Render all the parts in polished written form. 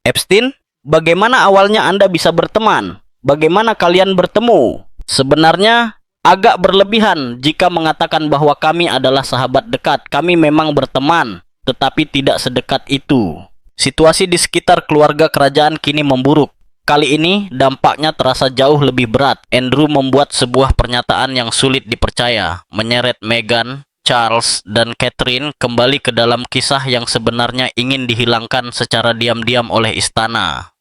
Epstein, bagaimana awalnya Anda bisa berteman? Bagaimana kalian bertemu? Sebenarnya agak berlebihan jika mengatakan bahwa kami adalah sahabat dekat. Kami memang berteman, tetapi tidak sedekat itu. Situasi di sekitar keluarga kerajaan kini memburuk. Kali ini dampaknya terasa jauh lebih berat. Andrew membuat sebuah pernyataan yang sulit dipercaya, menyeret Meghan, Charles, dan Catherine kembali ke dalam kisah yang sebenarnya ingin dihilangkan secara diam-diam oleh istana.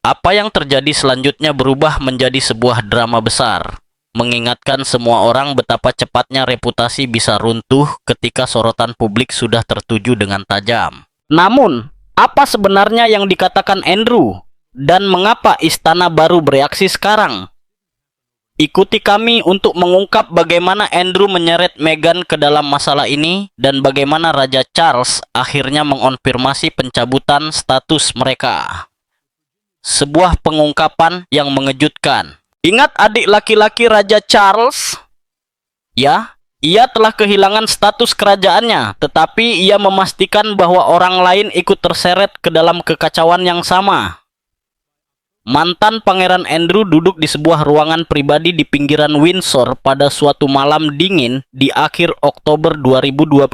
Apa yang terjadi selanjutnya berubah menjadi sebuah drama besar, mengingatkan semua orang betapa cepatnya reputasi bisa runtuh ketika sorotan publik sudah tertuju dengan tajam. Namun, apa sebenarnya yang dikatakan Andrew? Dan mengapa istana baru bereaksi sekarang? Ikuti kami untuk mengungkap bagaimana Andrew menyeret Meghan ke dalam masalah ini dan bagaimana Raja Charles akhirnya mengonfirmasi pencabutan status mereka. Sebuah pengungkapan yang mengejutkan. Ingat adik laki-laki Raja Charles? Ya, ia telah kehilangan status kerajaannya, tetapi ia memastikan bahwa orang lain ikut terseret ke dalam kekacauan yang sama. Mantan Pangeran Andrew duduk di sebuah ruangan pribadi di pinggiran Windsor pada suatu malam dingin di akhir Oktober 2025.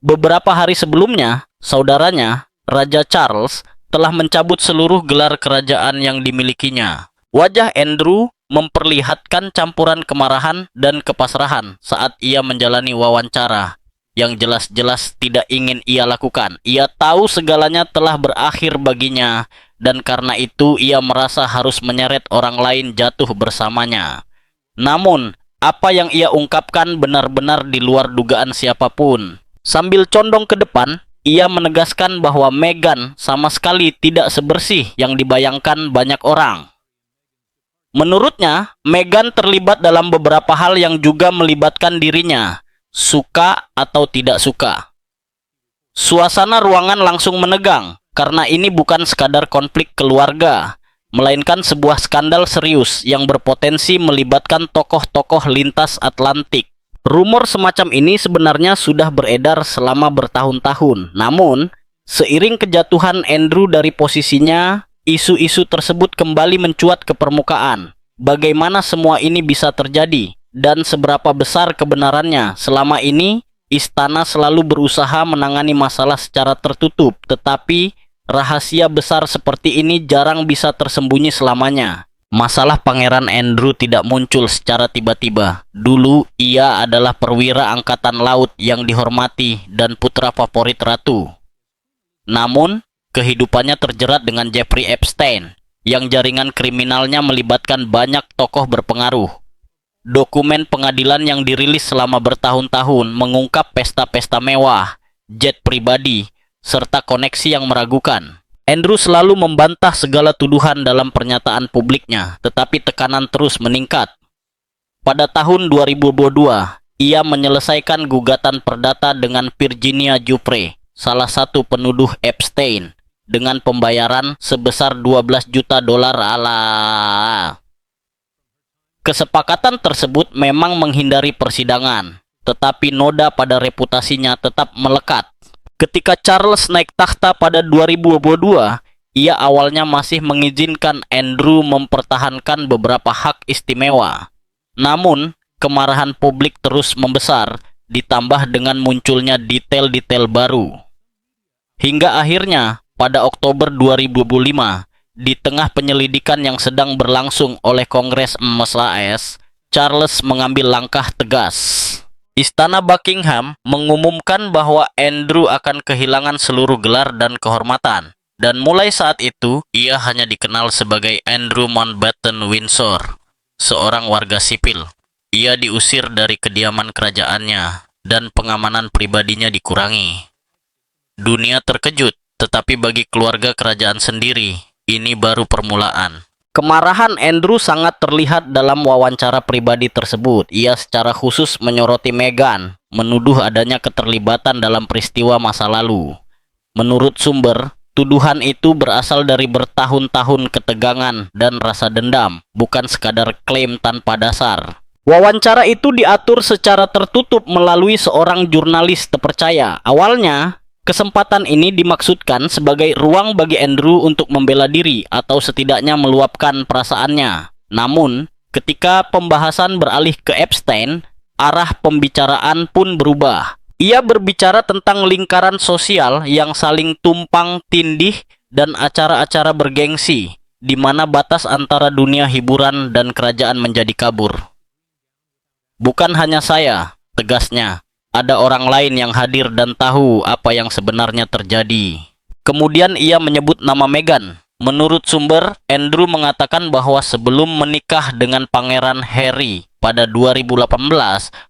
Beberapa hari sebelumnya, saudaranya, Raja Charles, telah mencabut seluruh gelar kerajaan yang dimilikinya. Wajah Andrew memperlihatkan campuran kemarahan dan kepasrahan saat ia menjalani wawancara yang jelas-jelas tidak ingin ia lakukan. Ia tahu segalanya telah berakhir baginya, dan karena itu ia merasa harus menyeret orang lain jatuh bersamanya. Namun, apa yang ia ungkapkan benar-benar di luar dugaan siapapun. Sambil condong ke depan, ia menegaskan bahwa Meghan sama sekali tidak sebersih yang dibayangkan banyak orang. Menurutnya, Meghan terlibat dalam beberapa hal yang juga melibatkan dirinya, suka atau tidak suka. Suasana ruangan langsung menegang, karena ini bukan sekadar konflik keluarga, melainkan sebuah skandal serius yang berpotensi melibatkan tokoh-tokoh lintas Atlantik. Rumor semacam ini sebenarnya sudah beredar selama bertahun-tahun. Namun, seiring kejatuhan Andrew dari posisinya, isu-isu tersebut kembali mencuat ke permukaan. Bagaimana semua ini bisa terjadi? Dan seberapa besar kebenarannya? Selama ini, istana selalu berusaha menangani masalah secara tertutup, tetapi rahasia besar seperti ini jarang bisa tersembunyi selamanya. Masalah Pangeran Andrew tidak muncul secara tiba-tiba. Dulu, ia adalah perwira angkatan laut yang dihormati dan putra favorit ratu. Namun, kehidupannya terjerat dengan Jeffrey Epstein, yang jaringan kriminalnya melibatkan banyak tokoh berpengaruh. Dokumen pengadilan yang dirilis selama bertahun-tahun mengungkap pesta-pesta mewah, jet pribadi, serta koneksi yang meragukan. Andrew selalu membantah segala tuduhan dalam pernyataan publiknya, tetapi tekanan terus meningkat. Pada tahun 2022, ia menyelesaikan gugatan perdata dengan Virginia Giuffre, salah satu penuduh Epstein, dengan pembayaran sebesar 12 juta dolar ala. Kesepakatan tersebut memang menghindari persidangan, tetapi noda pada reputasinya tetap melekat. Ketika Charles naik takhta pada 2022, ia awalnya masih mengizinkan Andrew mempertahankan beberapa hak istimewa. Namun, kemarahan publik terus membesar, ditambah dengan munculnya detail-detail baru. Hingga akhirnya, pada Oktober 2025, di tengah penyelidikan yang sedang berlangsung oleh Kongres AS, Charles mengambil langkah tegas. Istana Buckingham mengumumkan bahwa Andrew akan kehilangan seluruh gelar dan kehormatan. Dan mulai saat itu, ia hanya dikenal sebagai Andrew Mountbatten Windsor, seorang warga sipil. Ia diusir dari kediaman kerajaannya, dan pengamanan pribadinya dikurangi. Dunia terkejut. Tetapi bagi keluarga kerajaan sendiri, ini baru permulaan. Kemarahan Andrew sangat terlihat dalam wawancara pribadi tersebut. Ia secara khusus menyoroti Meghan, menuduh adanya keterlibatan dalam peristiwa masa lalu. Menurut sumber, tuduhan itu berasal dari bertahun-tahun ketegangan dan rasa dendam, bukan sekadar klaim tanpa dasar. Wawancara itu diatur secara tertutup melalui seorang jurnalis terpercaya. Awalnya, Kesempatan ini dimaksudkan sebagai ruang bagi Andrew untuk membela diri atau setidaknya meluapkan perasaannya. Namun, ketika pembahasan beralih ke Epstein, arah pembicaraan pun berubah. Ia berbicara tentang lingkaran sosial yang saling tumpang tindih dan acara-acara bergengsi, di mana batas antara dunia hiburan dan kerajaan menjadi kabur. Bukan hanya saya, tegasnya. Ada orang lain yang hadir dan tahu apa yang sebenarnya terjadi. Kemudian ia menyebut nama Meghan. Menurut sumber, Andrew mengatakan bahwa sebelum menikah dengan Pangeran Harry pada 2018,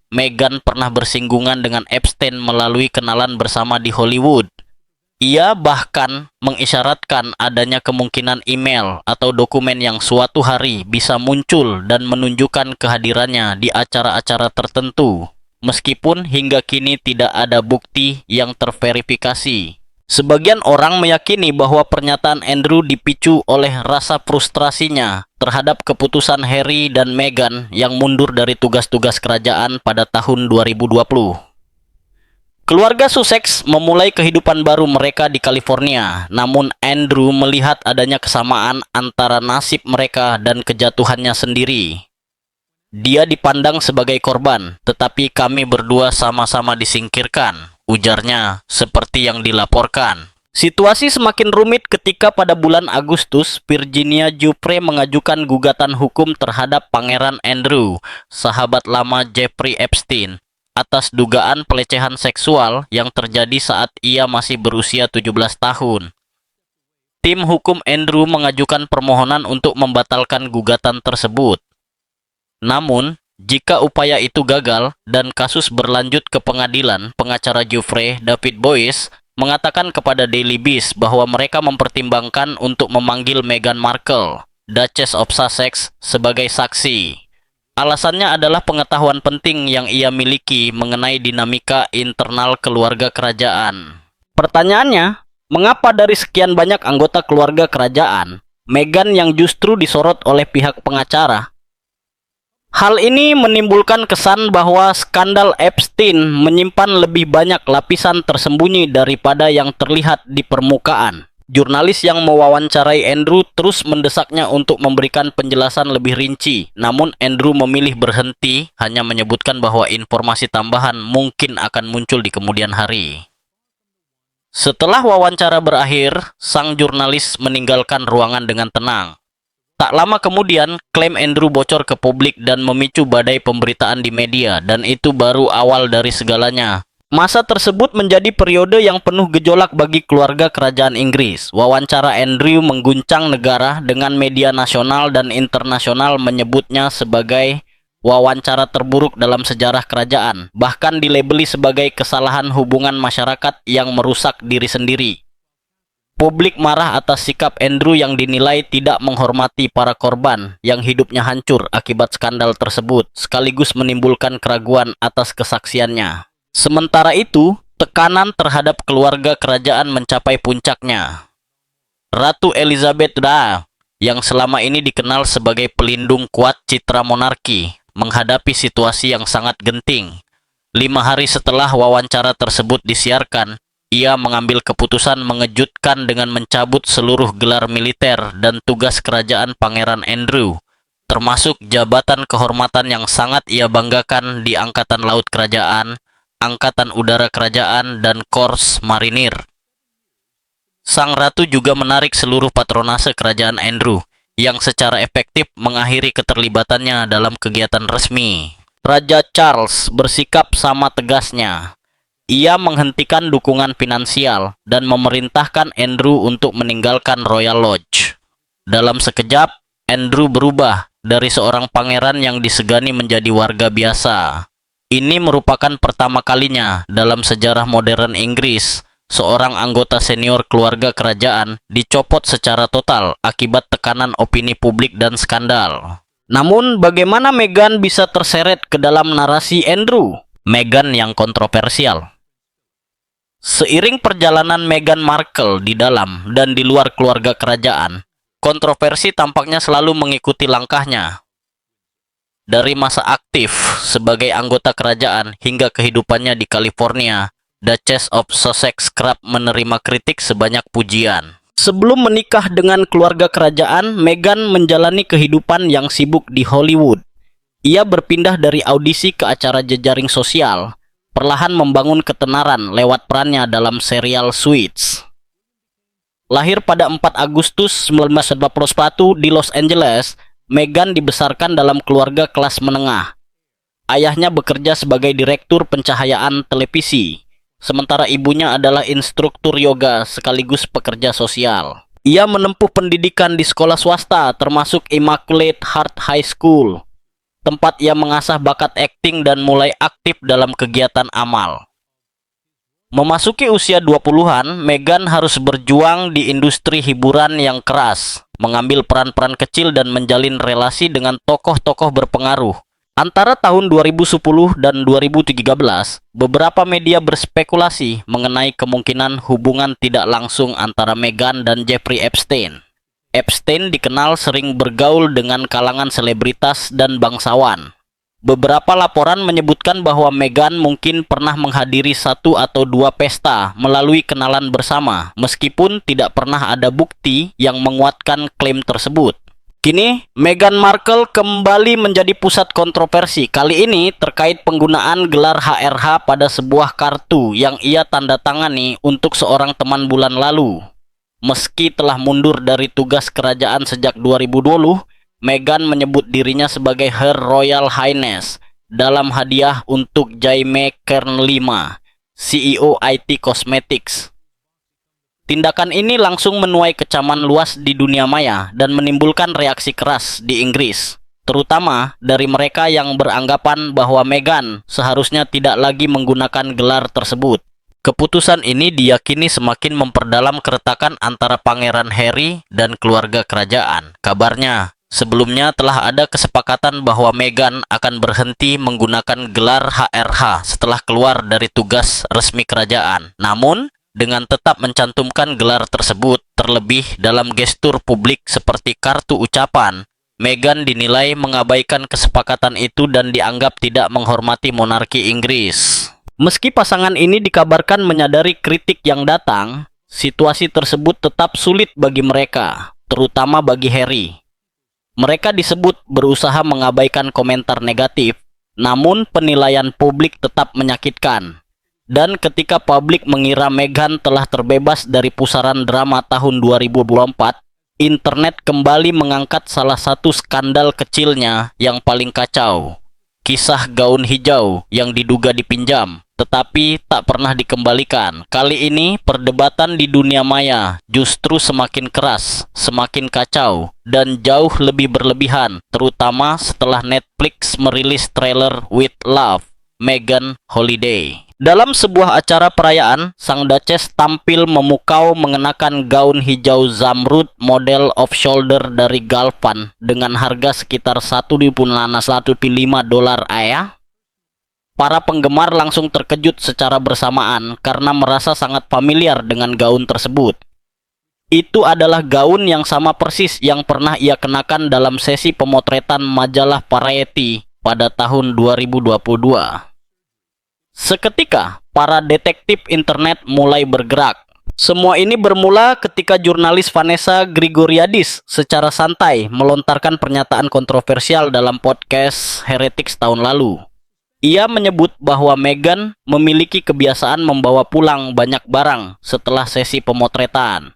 Meghan pernah bersinggungan dengan Epstein melalui kenalan bersama di Hollywood. Ia bahkan mengisyaratkan adanya kemungkinan email atau dokumen yang suatu hari bisa muncul dan menunjukkan kehadirannya di acara-acara tertentu. Meskipun hingga kini tidak ada bukti yang terverifikasi. Sebagian orang meyakini bahwa pernyataan Andrew dipicu oleh rasa frustrasinya terhadap keputusan Harry dan Meghan yang mundur dari tugas-tugas kerajaan pada tahun 2020. Keluarga Sussex memulai kehidupan baru mereka di California, namun Andrew melihat adanya kesamaan antara nasib mereka dan kejatuhannya sendiri. Dia dipandang sebagai korban, tetapi kami berdua sama-sama disingkirkan, ujarnya, seperti yang dilaporkan. Situasi semakin rumit ketika pada bulan Agustus, Virginia Giuffre mengajukan gugatan hukum terhadap Pangeran Andrew, sahabat lama Jeffrey Epstein, atas dugaan pelecehan seksual yang terjadi saat ia masih berusia 17 tahun. Tim hukum Andrew mengajukan permohonan untuk membatalkan gugatan tersebut. Namun, jika upaya itu gagal dan kasus berlanjut ke pengadilan, pengacara Giuffre, David Boies, mengatakan kepada Daily Beast bahwa mereka mempertimbangkan untuk memanggil Meghan Markle, Duchess of Sussex, sebagai saksi. Alasannya adalah pengetahuan penting yang ia miliki mengenai dinamika internal keluarga kerajaan. Pertanyaannya, mengapa dari sekian banyak anggota keluarga kerajaan, Meghan yang justru disorot oleh pihak pengacara? Hal ini menimbulkan kesan bahwa skandal Epstein menyimpan lebih banyak lapisan tersembunyi daripada yang terlihat di permukaan. Jurnalis yang mewawancarai Andrew terus mendesaknya untuk memberikan penjelasan lebih rinci. Namun Andrew memilih berhenti, hanya menyebutkan bahwa informasi tambahan mungkin akan muncul di kemudian hari. Setelah wawancara berakhir, sang jurnalis meninggalkan ruangan dengan tenang. Tak lama kemudian, klaim Andrew bocor ke publik dan memicu badai pemberitaan di media, dan itu baru awal dari segalanya. Masa tersebut menjadi periode yang penuh gejolak bagi keluarga kerajaan Inggris. Wawancara Andrew mengguncang negara dengan media nasional dan internasional menyebutnya sebagai wawancara terburuk dalam sejarah kerajaan, bahkan dilabeli sebagai kesalahan hubungan masyarakat yang merusak diri sendiri. Publik marah atas sikap Andrew yang dinilai tidak menghormati para korban yang hidupnya hancur akibat skandal tersebut, sekaligus menimbulkan keraguan atas kesaksiannya. Sementara itu, tekanan terhadap keluarga kerajaan mencapai puncaknya. Ratu Elizabeth II, yang selama ini dikenal sebagai pelindung kuat citra monarki, menghadapi situasi yang sangat genting. 5 hari setelah wawancara tersebut disiarkan, ia mengambil keputusan mengejutkan dengan mencabut seluruh gelar militer dan tugas kerajaan Pangeran Andrew, termasuk jabatan kehormatan yang sangat ia banggakan di Angkatan Laut Kerajaan, Angkatan Udara Kerajaan, dan Korps Marinir. Sang ratu juga menarik seluruh patronase kerajaan Andrew, yang secara efektif mengakhiri keterlibatannya dalam kegiatan resmi. Raja Charles bersikap sama tegasnya. Ia menghentikan dukungan finansial dan memerintahkan Andrew untuk meninggalkan Royal Lodge. Dalam sekejap, Andrew berubah dari seorang pangeran yang disegani menjadi warga biasa. Ini merupakan pertama kalinya dalam sejarah modern Inggris, seorang anggota senior keluarga kerajaan dicopot secara total akibat tekanan opini publik dan skandal. Namun, bagaimana Meghan bisa terseret ke dalam narasi Andrew? Meghan yang kontroversial. Seiring perjalanan Meghan Markle di dalam dan di luar keluarga kerajaan, kontroversi tampaknya selalu mengikuti langkahnya. Dari masa aktif sebagai anggota kerajaan hingga kehidupannya di California Duchess of Sussex kerap menerima kritik sebanyak pujian. Sebelum menikah dengan keluarga kerajaan, Meghan menjalani kehidupan yang sibuk di Hollywood. Ia berpindah dari audisi ke acara jejaring sosial, perlahan membangun ketenaran lewat perannya dalam serial Suits. Lahir pada 4 Agustus 1941 di Los Angeles, Meghan dibesarkan dalam keluarga kelas menengah. Ayahnya bekerja sebagai direktur pencahayaan televisi, sementara ibunya adalah instruktur yoga sekaligus pekerja sosial. Ia menempuh pendidikan di sekolah swasta termasuk Immaculate Heart High School, tempat ia mengasah bakat akting dan mulai aktif dalam kegiatan amal. Memasuki usia 20-an, Meghan harus berjuang di industri hiburan yang keras, mengambil peran-peran kecil dan menjalin relasi dengan tokoh-tokoh berpengaruh. Antara tahun 2010 dan 2013, beberapa media berspekulasi mengenai kemungkinan hubungan tidak langsung antara Meghan dan Jeffrey Epstein. Epstein dikenal sering bergaul dengan kalangan selebritas dan bangsawan. Beberapa laporan menyebutkan bahwa Meghan mungkin pernah menghadiri 1 atau 2 pesta melalui kenalan bersama, meskipun tidak pernah ada bukti yang menguatkan klaim tersebut. Kini, Meghan Markle kembali menjadi pusat kontroversi, kali ini terkait penggunaan gelar HRH pada sebuah kartu yang ia tanda tangani untuk seorang teman bulan lalu. Meski telah mundur dari tugas kerajaan sejak 2020, Meghan menyebut dirinya sebagai Her Royal Highness dalam hadiah untuk Jaime Kern V, CEO IT Cosmetics. Tindakan ini langsung menuai kecaman luas di dunia maya dan menimbulkan reaksi keras di Inggris, terutama dari mereka yang beranggapan bahwa Meghan seharusnya tidak lagi menggunakan gelar tersebut. Keputusan ini diyakini semakin memperdalam keretakan antara Pangeran Harry dan keluarga kerajaan. Kabarnya, sebelumnya telah ada kesepakatan bahwa Meghan akan berhenti menggunakan gelar HRH setelah keluar dari tugas resmi kerajaan. Namun, dengan tetap mencantumkan gelar tersebut, terlebih dalam gestur publik seperti kartu ucapan, Meghan dinilai mengabaikan kesepakatan itu dan dianggap tidak menghormati monarki Inggris. Meski pasangan ini dikabarkan menyadari kritik yang datang, situasi tersebut tetap sulit bagi mereka, terutama bagi Harry. Mereka disebut berusaha mengabaikan komentar negatif, namun penilaian publik tetap menyakitkan. Dan ketika publik mengira Meghan telah terbebas dari pusaran drama tahun 2024, internet kembali mengangkat salah satu skandal kecilnya yang paling kacau. Kisah gaun hijau yang diduga dipinjam, tetapi tak pernah dikembalikan. Kali ini, perdebatan di dunia maya justru semakin keras, semakin kacau, dan jauh lebih berlebihan, terutama setelah Netflix merilis trailer With Love, Meghan Holiday. Dalam sebuah acara perayaan, sang Duchess tampil memukau mengenakan gaun hijau zamrud model off-shoulder dari Galvan dengan harga sekitar $1.5 ayah. Para penggemar langsung terkejut secara bersamaan karena merasa sangat familiar dengan gaun tersebut. Itu adalah gaun yang sama persis yang pernah ia kenakan dalam sesi pemotretan majalah Variety pada tahun 2022. Seketika, para detektif internet mulai bergerak. Semua ini bermula ketika jurnalis Vanessa Grigoriadis secara santai melontarkan pernyataan kontroversial dalam podcast Heretics tahun lalu. Ia menyebut bahwa Meghan memiliki kebiasaan membawa pulang banyak barang setelah sesi pemotretan.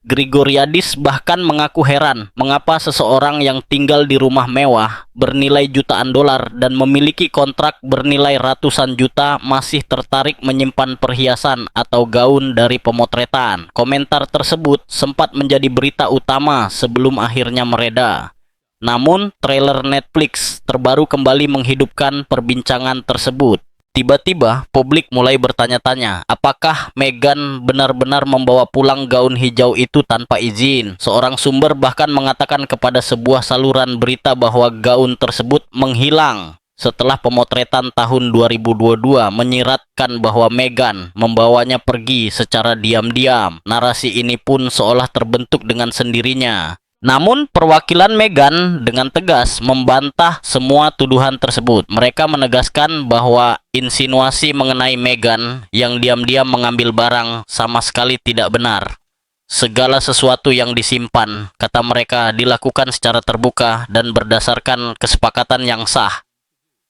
Grigoriadis bahkan mengaku heran mengapa seseorang yang tinggal di rumah mewah bernilai jutaan dolar dan memiliki kontrak bernilai ratusan juta masih tertarik menyimpan perhiasan atau gaun dari pemotretan. Komentar tersebut sempat menjadi berita utama sebelum akhirnya mereda. Namun, trailer Netflix terbaru kembali menghidupkan perbincangan tersebut. Tiba-tiba, publik mulai bertanya-tanya, apakah Meghan benar-benar membawa pulang gaun hijau itu tanpa izin? Seorang sumber bahkan mengatakan kepada sebuah saluran berita bahwa gaun tersebut menghilang setelah pemotretan tahun 2022 menyiratkan bahwa Meghan membawanya pergi secara diam-diam. Narasi ini pun seolah terbentuk dengan sendirinya. Namun, perwakilan Meghan dengan tegas membantah semua tuduhan tersebut. Mereka menegaskan bahwa insinuasi mengenai Meghan yang diam-diam mengambil barang sama sekali tidak benar. Segala sesuatu yang disimpan, kata mereka, dilakukan secara terbuka dan berdasarkan kesepakatan yang sah.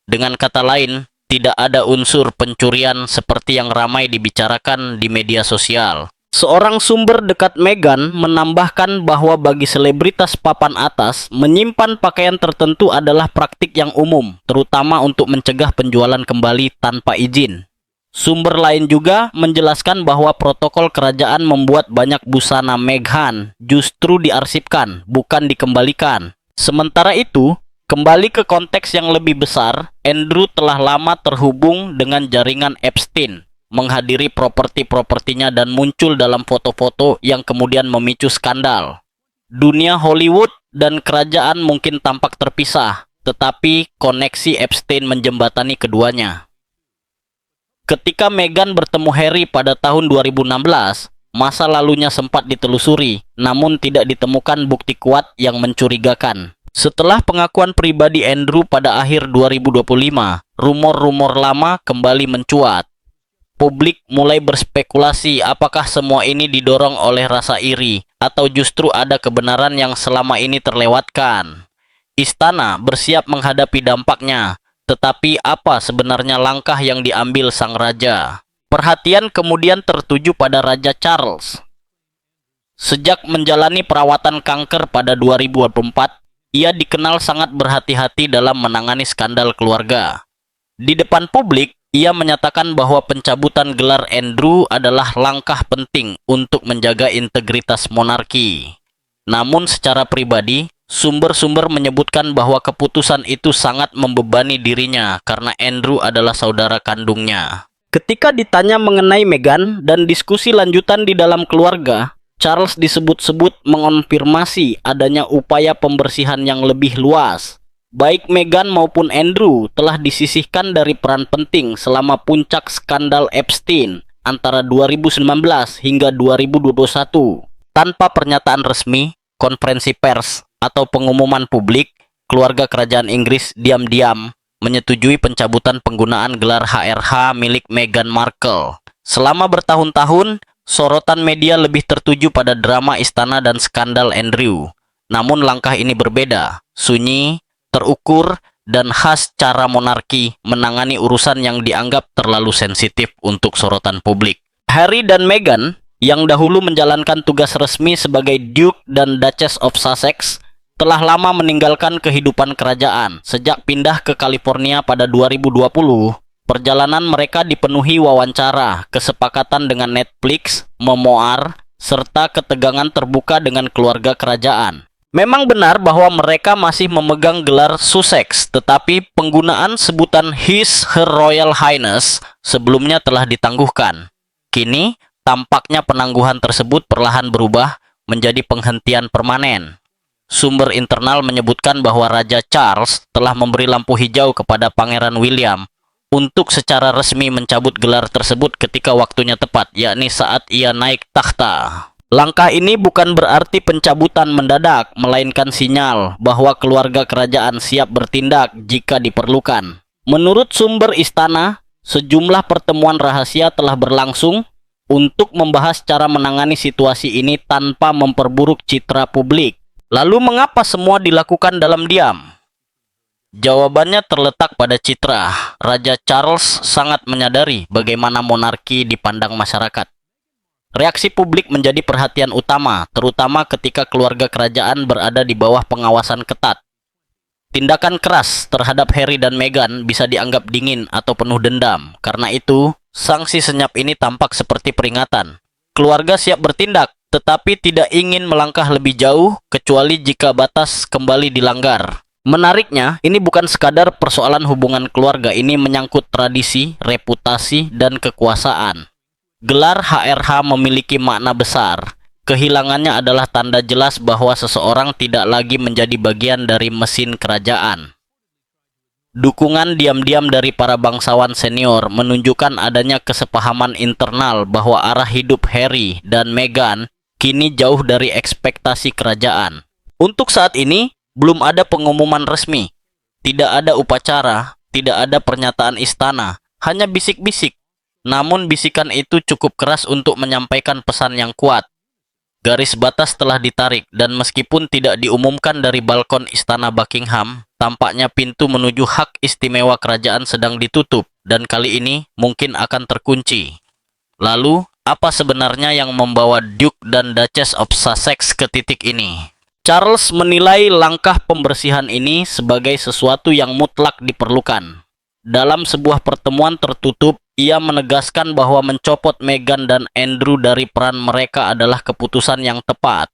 Dengan kata lain, tidak ada unsur pencurian seperti yang ramai dibicarakan di media sosial. Seorang sumber dekat Meghan menambahkan bahwa bagi selebritas papan atas, menyimpan pakaian tertentu adalah praktik yang umum, terutama untuk mencegah penjualan kembali tanpa izin. Sumber lain juga menjelaskan bahwa protokol kerajaan membuat banyak busana Meghan justru diarsipkan, bukan dikembalikan. Sementara itu, kembali ke konteks yang lebih besar, Andrew telah lama terhubung dengan jaringan Epstein, menghadiri properti-propertinya dan muncul dalam foto-foto yang kemudian memicu skandal. Dunia Hollywood dan kerajaan mungkin tampak terpisah, tetapi koneksi Epstein menjembatani keduanya. Ketika Meghan bertemu Harry pada tahun 2016, masa lalunya sempat ditelusuri, namun tidak ditemukan bukti kuat yang mencurigakan. Setelah pengakuan pribadi Andrew pada akhir 2025, rumor-rumor lama kembali mencuat. Publik mulai berspekulasi apakah semua ini didorong oleh rasa iri atau justru ada kebenaran yang selama ini terlewatkan. Istana bersiap menghadapi dampaknya, tetapi apa sebenarnya langkah yang diambil sang raja? Perhatian kemudian tertuju pada Raja Charles. Sejak menjalani perawatan kanker pada 2024, ia dikenal sangat berhati-hati dalam menangani skandal keluarga. Di depan publik, ia menyatakan bahwa pencabutan gelar Andrew adalah langkah penting untuk menjaga integritas monarki. Namun secara pribadi, sumber-sumber menyebutkan bahwa keputusan itu sangat membebani dirinya karena Andrew adalah saudara kandungnya. Ketika ditanya mengenai Meghan dan diskusi lanjutan di dalam keluarga, Charles disebut-sebut mengonfirmasi adanya upaya pembersihan yang lebih luas. Baik Meghan maupun Andrew telah disisihkan dari peran penting selama puncak skandal Epstein antara 2019 hingga 2021. Tanpa pernyataan resmi, konferensi pers, atau pengumuman publik, keluarga kerajaan Inggris diam-diam menyetujui pencabutan penggunaan gelar HRH milik Meghan Markle. Selama bertahun-tahun, sorotan media lebih tertuju pada drama istana dan skandal Andrew. Namun langkah ini berbeda, sunyi, terukur, dan khas cara monarki menangani urusan yang dianggap terlalu sensitif untuk sorotan publik. Harry dan Meghan, yang dahulu menjalankan tugas resmi sebagai Duke dan Duchess of Sussex, telah lama meninggalkan kehidupan kerajaan. Sejak pindah ke California pada 2020, perjalanan mereka dipenuhi wawancara, kesepakatan dengan Netflix, memoir, serta ketegangan terbuka dengan keluarga kerajaan. Memang benar bahwa mereka masih memegang gelar Sussex, tetapi penggunaan sebutan His Her Royal Highness sebelumnya telah ditangguhkan. Kini, tampaknya penangguhan tersebut perlahan berubah menjadi penghentian permanen. Sumber internal menyebutkan bahwa Raja Charles telah memberi lampu hijau kepada Pangeran William untuk secara resmi mencabut gelar tersebut ketika waktunya tepat, yakni saat ia naik takhta. Langkah ini bukan berarti pencabutan mendadak, melainkan sinyal bahwa keluarga kerajaan siap bertindak jika diperlukan. Menurut sumber istana, sejumlah pertemuan rahasia telah berlangsung untuk membahas cara menangani situasi ini tanpa memperburuk citra publik. Lalu mengapa semua dilakukan dalam diam? Jawabannya terletak pada citra. Raja Charles sangat menyadari bagaimana monarki dipandang masyarakat. Reaksi publik menjadi perhatian utama, terutama ketika keluarga kerajaan berada di bawah pengawasan ketat. Tindakan keras terhadap Harry dan Meghan bisa dianggap dingin atau penuh dendam. Karena itu, sanksi senyap ini tampak seperti peringatan. Keluarga siap bertindak, tetapi tidak ingin melangkah lebih jauh kecuali jika batas kembali dilanggar. Menariknya, ini bukan sekadar persoalan hubungan keluarga, ini menyangkut tradisi, reputasi, dan kekuasaan. Gelar HRH memiliki makna besar. Kehilangannya adalah tanda jelas bahwa seseorang tidak lagi menjadi bagian dari mesin kerajaan. Dukungan diam-diam dari para bangsawan senior menunjukkan adanya kesepahaman internal bahwa arah hidup Harry dan Meghan kini jauh dari ekspektasi kerajaan. Untuk saat ini, belum ada pengumuman resmi. Tidak ada upacara, tidak ada pernyataan istana, hanya bisik-bisik. Namun bisikan itu cukup keras untuk menyampaikan pesan yang kuat. Garis batas telah ditarik dan meskipun tidak diumumkan dari balkon Istana Buckingham, tampaknya pintu menuju hak istimewa kerajaan sedang ditutup dan kali ini mungkin akan terkunci. Lalu, apa sebenarnya yang membawa Duke dan Duchess of Sussex ke titik ini? Charles menilai langkah pembersihan ini sebagai sesuatu yang mutlak diperlukan. Dalam sebuah pertemuan tertutup, ia menegaskan bahwa mencopot Meghan dan Andrew dari peran mereka adalah keputusan yang tepat.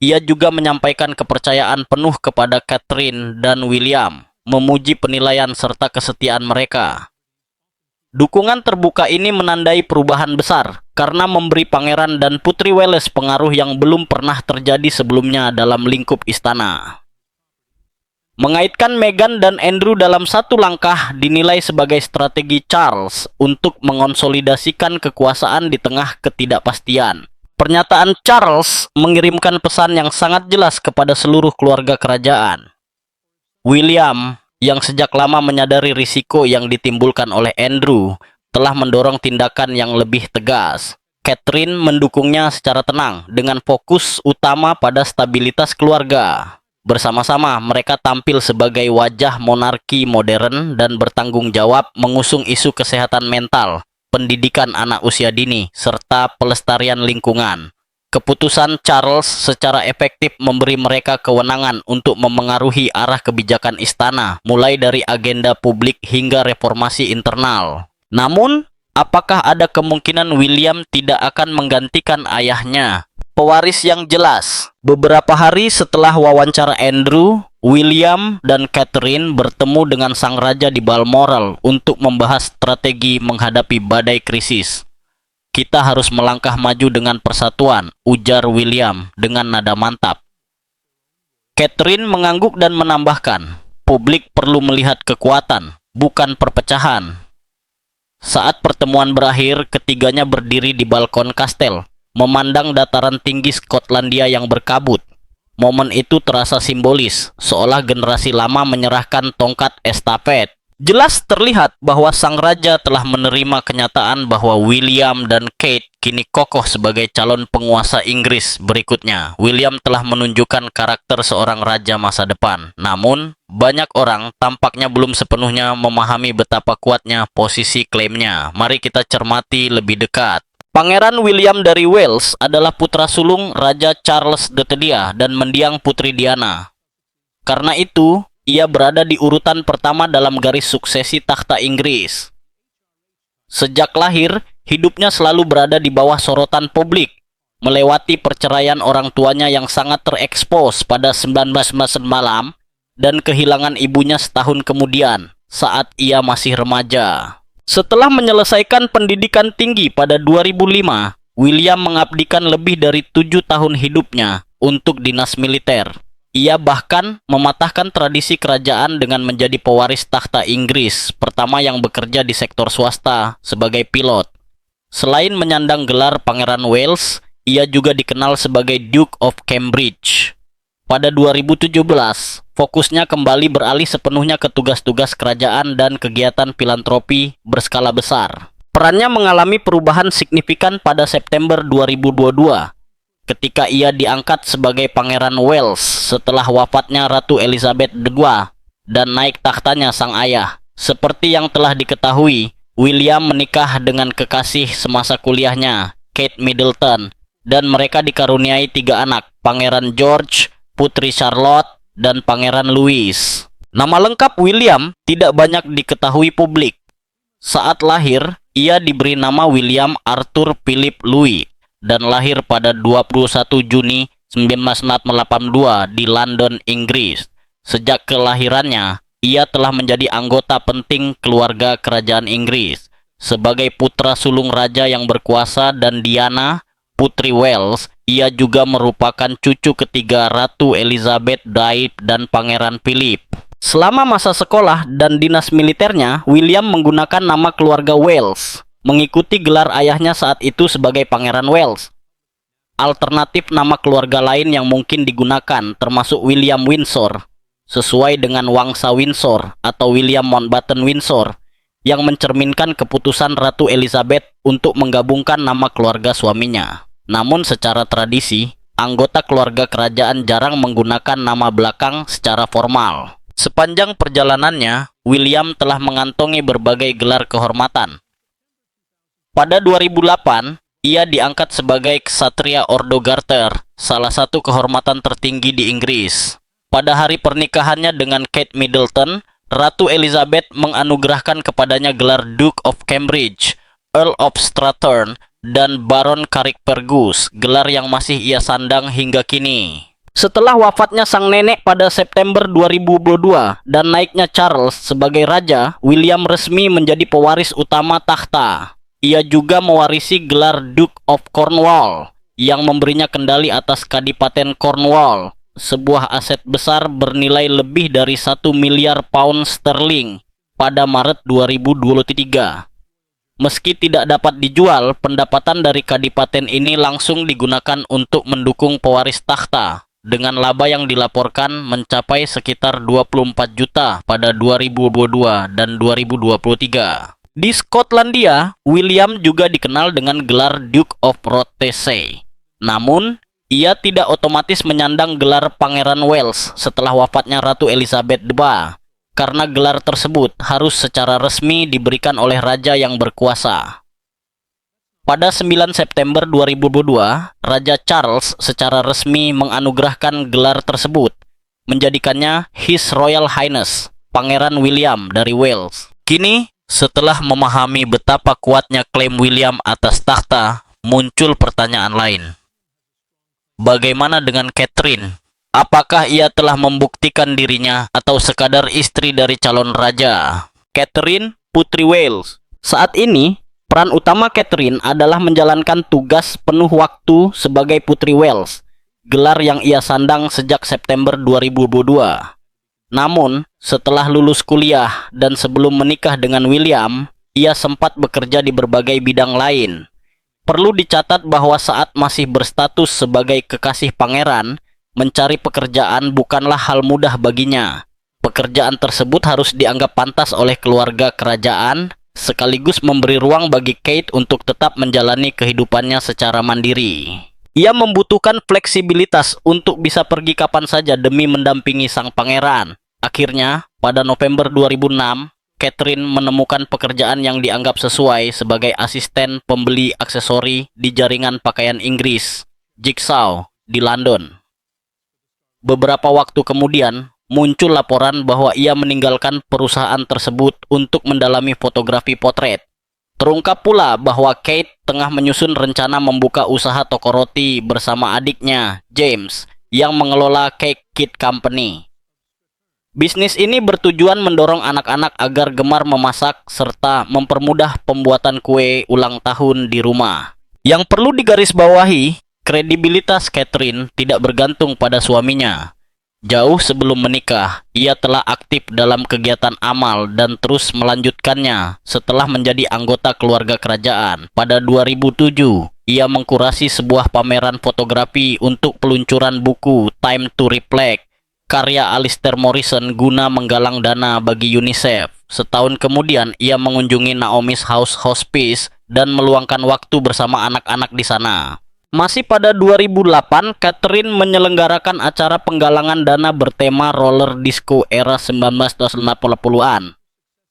Ia juga menyampaikan kepercayaan penuh kepada Catherine dan William, memuji penilaian serta kesetiaan mereka. Dukungan terbuka ini menandai perubahan besar karena memberi Pangeran dan Putri Wales pengaruh yang belum pernah terjadi sebelumnya dalam lingkup istana. Mengaitkan Meghan dan Andrew dalam satu langkah dinilai sebagai strategi Charles untuk mengonsolidasikan kekuasaan di tengah ketidakpastian. Pernyataan Charles mengirimkan pesan yang sangat jelas kepada seluruh keluarga kerajaan. William, yang sejak lama menyadari risiko yang ditimbulkan oleh Andrew, telah mendorong tindakan yang lebih tegas. Catherine mendukungnya secara tenang dengan fokus utama pada stabilitas keluarga. Bersama-sama mereka tampil sebagai wajah monarki modern dan bertanggung jawab mengusung isu kesehatan mental, pendidikan anak usia dini, serta pelestarian lingkungan. Keputusan Charles secara efektif memberi mereka kewenangan untuk memengaruhi arah kebijakan istana, mulai dari agenda publik hingga reformasi internal. Namun, apakah ada kemungkinan William tidak akan menggantikan ayahnya? Pewaris yang jelas. Beberapa hari setelah wawancara Andrew, William dan Catherine bertemu dengan sang raja di Balmoral untuk membahas strategi menghadapi badai krisis. Kita harus melangkah maju dengan persatuan, ujar William dengan nada mantap. Catherine mengangguk dan menambahkan, publik perlu melihat kekuatan, bukan perpecahan. Saat pertemuan berakhir, ketiganya berdiri di balkon kastel, memandang dataran tinggi Skotlandia yang berkabut. Momen itu terasa simbolis, seolah generasi lama menyerahkan tongkat estafet. Jelas terlihat bahwa sang raja telah menerima kenyataan bahwa William dan Kate kini kokoh sebagai calon penguasa Inggris berikutnya. William telah menunjukkan karakter seorang raja masa depan. Namun, banyak orang tampaknya belum sepenuhnya memahami betapa kuatnya posisi klaimnya. Mari kita cermati lebih dekat. Pangeran William dari Wales adalah putra sulung Raja Charles III dan mendiang Putri Diana. Karena itu, ia berada di urutan pertama dalam garis suksesi takhta Inggris. Sejak lahir, hidupnya selalu berada di bawah sorotan publik, melewati perceraian orang tuanya yang sangat terekspos pada 19 malam dan kehilangan ibunya setahun kemudian saat ia masih remaja. Setelah menyelesaikan pendidikan tinggi pada 2005, William mengabdikan lebih dari 7 tahun hidupnya untuk dinas militer. Ia bahkan mematahkan tradisi kerajaan dengan menjadi pewaris takhta Inggris pertama yang bekerja di sektor swasta sebagai pilot. Selain menyandang gelar Pangeran Wales, ia juga dikenal sebagai Duke of Cambridge. Pada 2017, fokusnya kembali beralih sepenuhnya ke tugas-tugas kerajaan dan kegiatan filantropi berskala besar. Perannya mengalami perubahan signifikan pada September 2022, ketika ia diangkat sebagai Pangeran Wales setelah wafatnya Ratu Elizabeth II dan naik takhtanya sang ayah. Seperti yang telah diketahui, William menikah dengan kekasih semasa kuliahnya, Kate Middleton, dan mereka dikaruniai 3 anak, Pangeran George, Putri Charlotte, dan Pangeran Louis. Nama lengkap William tidak banyak diketahui publik. Saat lahir, ia diberi nama William Arthur Philip Louis dan lahir pada 21 Juni 1982 di London, Inggris. Sejak kelahirannya, ia telah menjadi anggota penting keluarga kerajaan Inggris. Sebagai putra sulung raja yang berkuasa dan Diana, Putri Wales, ia juga merupakan cucu ketiga Ratu Elizabeth II dan Pangeran Philip. Selama masa sekolah dan dinas militernya, William menggunakan nama keluarga Wales, mengikuti gelar ayahnya saat itu sebagai Pangeran Wales. Alternatif nama keluarga lain yang mungkin digunakan termasuk William Windsor, sesuai dengan Wangsa Windsor atau William Mountbatten Windsor, yang mencerminkan keputusan Ratu Elizabeth untuk menggabungkan nama keluarga suaminya. Namun secara tradisi, anggota keluarga kerajaan jarang menggunakan nama belakang secara formal. Sepanjang perjalanannya, William telah mengantongi berbagai gelar kehormatan. Pada 2008, ia diangkat sebagai Ksatria Ordo Garter, salah satu kehormatan tertinggi di Inggris. Pada hari pernikahannya dengan Kate Middleton, Ratu Elizabeth menganugerahkan kepadanya gelar Duke of Cambridge, Earl of Strathern, dan Baron Carrickfergus, gelar yang masih ia sandang hingga kini. Setelah wafatnya sang nenek pada September 2022 dan naiknya Charles sebagai raja, William resmi menjadi pewaris utama takhta. Ia juga mewarisi gelar Duke of Cornwall yang memberinya kendali atas Kadipaten Cornwall, sebuah aset besar bernilai lebih dari 1 miliar pound sterling pada Maret 2023. Meski tidak dapat dijual, pendapatan dari Kadipaten ini langsung digunakan untuk mendukung pewaris takhta, dengan laba yang dilaporkan mencapai sekitar 24 juta pada 2022 dan 2023. Di Skotlandia, William juga dikenal dengan gelar Duke of Rothesay. Namun, ia tidak otomatis menyandang gelar Pangeran Wales setelah wafatnya Ratu Elizabeth II, karena gelar tersebut harus secara resmi diberikan oleh raja yang berkuasa. Pada 9 September 2022, Raja Charles secara resmi menganugerahkan gelar tersebut, menjadikannya His Royal Highness, Pangeran William dari Wales. Kini, setelah memahami betapa kuatnya klaim William atas takhta, muncul pertanyaan lain. Bagaimana dengan Catherine? Apakah ia telah membuktikan dirinya atau sekadar istri dari calon raja? Catherine, Putri Wales. Saat ini, peran utama Catherine adalah menjalankan tugas penuh waktu sebagai Putri Wales, gelar yang ia sandang sejak September 2022. Namun, setelah lulus kuliah dan sebelum menikah dengan William, ia sempat bekerja di berbagai bidang lain. Perlu dicatat bahwa saat masih berstatus sebagai kekasih pangeran, mencari pekerjaan bukanlah hal mudah baginya. Pekerjaan tersebut harus dianggap pantas oleh keluarga kerajaan, sekaligus memberi ruang bagi Kate untuk tetap menjalani kehidupannya secara mandiri. Ia membutuhkan fleksibilitas untuk bisa pergi kapan saja demi mendampingi sang pangeran. Akhirnya, pada November 2006, Catherine menemukan pekerjaan yang dianggap sesuai sebagai asisten pembeli aksesori di jaringan pakaian Inggris, Jigsaw, di London. Beberapa waktu kemudian, muncul laporan bahwa ia meninggalkan perusahaan tersebut untuk mendalami fotografi potret. Terungkap pula bahwa Kate tengah menyusun rencana membuka usaha toko roti bersama adiknya, James, yang mengelola Cake Kit Company. Bisnis ini bertujuan mendorong anak-anak agar gemar memasak serta mempermudah pembuatan kue ulang tahun di rumah. Yang perlu digarisbawahi, kredibilitas Catherine tidak bergantung pada suaminya. Jauh sebelum menikah, ia telah aktif dalam kegiatan amal dan terus melanjutkannya setelah menjadi anggota keluarga kerajaan. Pada 2007, ia mengkurasi sebuah pameran fotografi untuk peluncuran buku Time to Reflect, karya Alistair Morrison guna menggalang dana bagi UNICEF. Setahun kemudian, ia mengunjungi Naomi's House Hospice dan meluangkan waktu bersama anak-anak di sana. Masih pada 2008, Catherine menyelenggarakan acara penggalangan dana bertema roller disco era 1980-an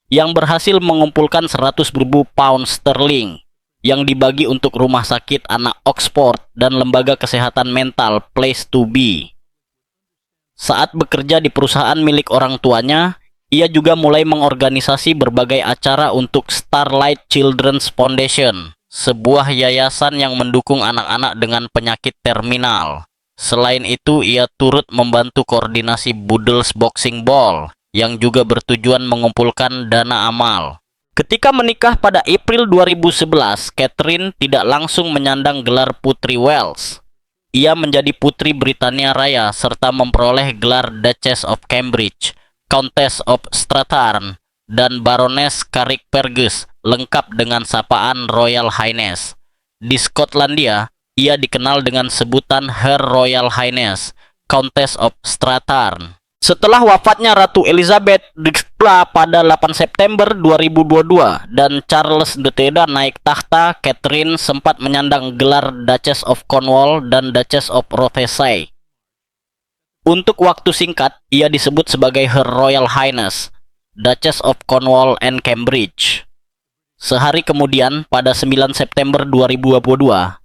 yang berhasil mengumpulkan 100.000 pound sterling yang dibagi untuk rumah sakit anak Oxford dan lembaga kesehatan mental Place to Be. Saat bekerja di perusahaan milik orang tuanya, ia juga mulai mengorganisasi berbagai acara untuk Starlight Children's Foundation, sebuah yayasan yang mendukung anak-anak dengan penyakit terminal. Selain itu, ia turut membantu koordinasi Boodles Boxing Ball, yang juga bertujuan mengumpulkan dana amal. Ketika menikah pada April 2011, Catherine tidak langsung menyandang gelar Putri Wales. Ia menjadi Putri Britania Raya serta memperoleh gelar Duchess of Cambridge, Countess of Strathern, dan Baroness Carrickfergus, lengkap dengan sapaan Royal Highness. Di Skotlandia, ia dikenal dengan sebutan Her Royal Highness, Countess of Strathern. Setelah wafatnya Ratu Elizabeth II pada 8 September 2022 dan Charles III naik tahta, Catherine sempat menyandang gelar Duchess of Cornwall dan Duchess of Rothesay. Untuk waktu singkat, ia disebut sebagai Her Royal Highness, Duchess of Cornwall and Cambridge. Sehari kemudian, pada 9 September 2022,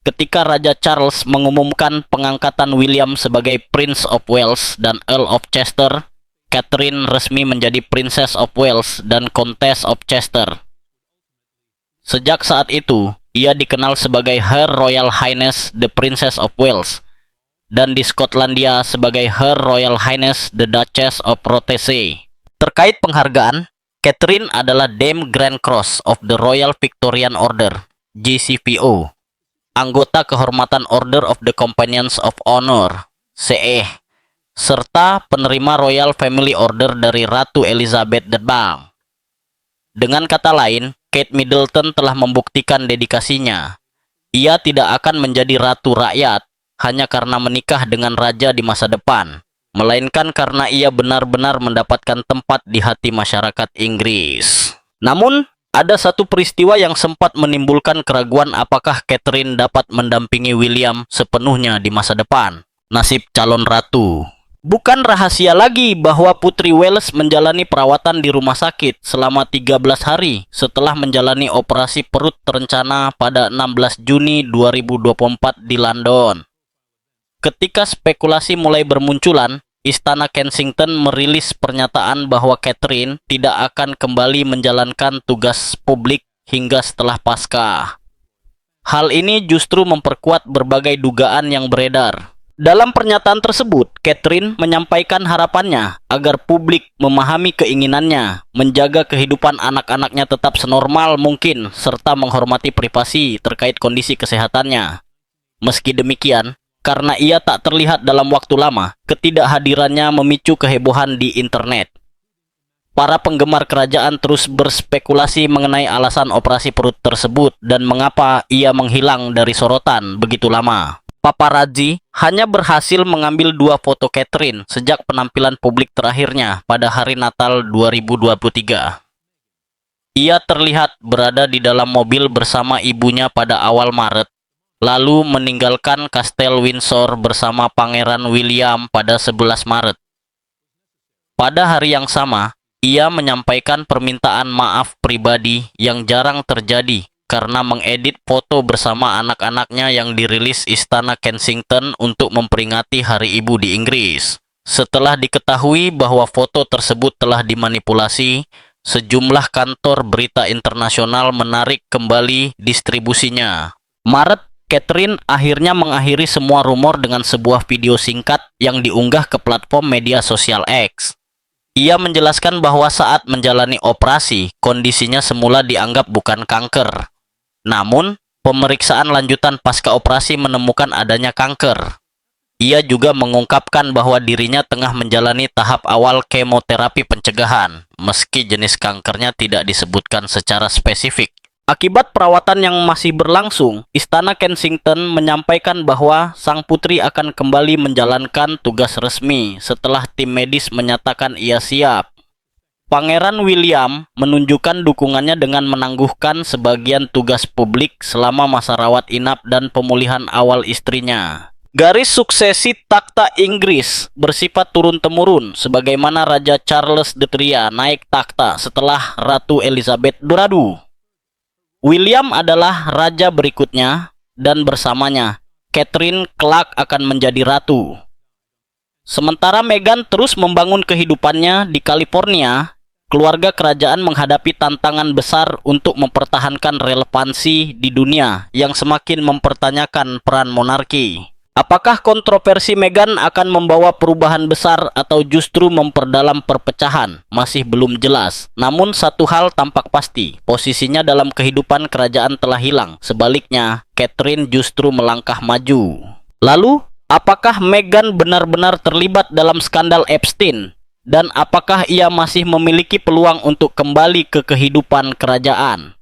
ketika Raja Charles mengumumkan pengangkatan William sebagai Prince of Wales dan Earl of Chester, Catherine resmi menjadi Princess of Wales dan Countess of Chester. Sejak saat itu, ia dikenal sebagai Her Royal Highness the Princess of Wales, dan di Skotlandia sebagai Her Royal Highness the Duchess of Rothesay. Terkait penghargaan, Catherine adalah Dame Grand Cross of the Royal Victorian Order, JCVO, anggota kehormatan Order of the Companions of Honor, CE, serta penerima Royal Family Order dari Ratu Elizabeth II. Dengan kata lain, Kate Middleton telah membuktikan dedikasinya. Ia tidak akan menjadi ratu rakyat hanya karena menikah dengan raja di masa depan, melainkan karena ia benar-benar mendapatkan tempat di hati masyarakat Inggris. Namun, ada satu peristiwa yang sempat menimbulkan keraguan apakah Catherine dapat mendampingi William sepenuhnya di masa depan. Nasib calon ratu. Bukan rahasia lagi bahwa Putri Wales menjalani perawatan di rumah sakit selama 13 hari setelah menjalani operasi perut terencana pada 16 Juni 2024 di London. Ketika spekulasi mulai bermunculan, Istana Kensington merilis pernyataan bahwa Catherine tidak akan kembali menjalankan tugas publik hingga setelah Paskah. Hal ini justru memperkuat berbagai dugaan yang beredar. Dalam pernyataan tersebut, Catherine menyampaikan harapannya agar publik memahami keinginannya, menjaga kehidupan anak-anaknya tetap senormal mungkin, serta menghormati privasi terkait kondisi kesehatannya. Meski demikian, karena ia tak terlihat dalam waktu lama, ketidakhadirannya memicu kehebohan di internet. Para penggemar kerajaan terus berspekulasi mengenai alasan operasi perut tersebut dan mengapa ia menghilang dari sorotan begitu lama. Paparazzi hanya berhasil mengambil 2 foto Catherine sejak penampilan publik terakhirnya pada hari Natal 2023. Ia terlihat berada di dalam mobil bersama ibunya pada awal Maret, lalu meninggalkan Kastel Windsor bersama Pangeran William pada 11 Maret. Pada hari yang sama, ia menyampaikan permintaan maaf pribadi yang jarang terjadi karena mengedit foto bersama anak-anaknya yang dirilis Istana Kensington untuk memperingati Hari Ibu di Inggris. Setelah diketahui bahwa foto tersebut telah dimanipulasi, sejumlah kantor berita internasional menarik kembali distribusinya. Maret, Catherine akhirnya mengakhiri semua rumor dengan sebuah video singkat yang diunggah ke platform media sosial X. Ia menjelaskan bahwa saat menjalani operasi, kondisinya semula dianggap bukan kanker. Namun, pemeriksaan lanjutan pasca operasi menemukan adanya kanker. Ia juga mengungkapkan bahwa dirinya tengah menjalani tahap awal kemoterapi pencegahan, meski jenis kankernya tidak disebutkan secara spesifik. Akibat perawatan yang masih berlangsung, Istana Kensington menyampaikan bahwa sang putri akan kembali menjalankan tugas resmi setelah tim medis menyatakan ia siap. Pangeran William menunjukkan dukungannya dengan menangguhkan sebagian tugas publik selama masa rawat inap dan pemulihan awal istrinya. Garis suksesi takhta Inggris bersifat turun-temurun sebagaimana Raja Charles III naik takhta setelah Ratu Elizabeth II. William adalah raja berikutnya dan bersamanya, Catherine kelak akan menjadi ratu. Sementara Meghan terus membangun kehidupannya di California, keluarga kerajaan menghadapi tantangan besar untuk mempertahankan relevansi di dunia yang semakin mempertanyakan peran monarki. Apakah kontroversi Meghan akan membawa perubahan besar atau justru memperdalam perpecahan? Masih belum jelas. Namun satu hal tampak pasti, posisinya dalam kehidupan kerajaan telah hilang. Sebaliknya, Catherine justru melangkah maju. Lalu, apakah Meghan benar-benar terlibat dalam skandal Epstein? Dan apakah ia masih memiliki peluang untuk kembali ke kehidupan kerajaan?